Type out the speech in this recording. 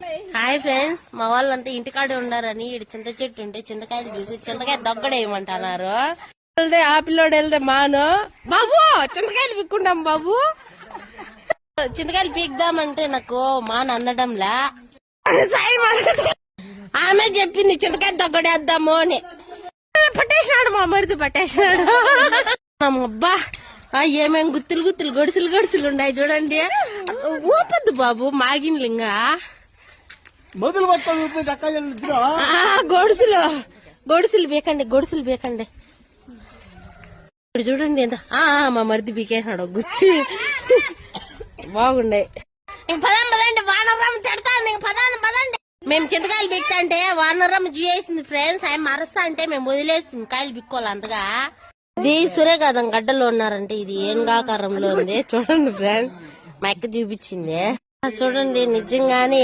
Hi friends, మా వాళ్ళంతా ఇంటికాడే ఉండారని ఇటు చింత చెట్టు ఉంటే చింతకాయలు చూసి చింతకాయ దొగ్గడేయమంటున్నారు. ఆ పిల్లోడు వెళ్తే మాను బాబు చింతకాయలు పిక్కుంటాం బాబు. చింతకాయలు పీకుదామంటే నాకు మాన అందడంలా. ఆమె చెప్పింది చింతకాయ దొగ్గడేద్దాము అని. పట్టేసినాడు మా మరిది పట్టేసినాడు. అబ్బా ఏమేం గుత్తులు గుత్తులు గొడుసులు గొడుసులు ఉన్నాయి చూడండి. ఊపద్దు బాబు మాగిన్లింగా మొదలు గొడుసులు గొడుసులు బీకండి గొడుసులు బీకండి. ఇప్పుడు చూడండి ఎంత మా మరిది బీకేసాడు గుచ్చి బాగుండే. ఇంక పదండి వానరమ్మ తిడతాను. ఇంక పదండి. మేము చింతకాయలు బిక్తా అంటే వానరమ్మ చూసేసింది ఫ్రెండ్స్. ఆయన మరస్తా అంటే మేము వదిలేసి కాయలు బిక్కోవాలి అంతగా. ఇది సూర్యకాదం గడ్డలో ఉన్నారంటే ఇది ఏనుగాకారంలో ఉంది చూడండి ఫ్రెండ్స్. మా అక్క చూపించింది చూడండి నిజంగానే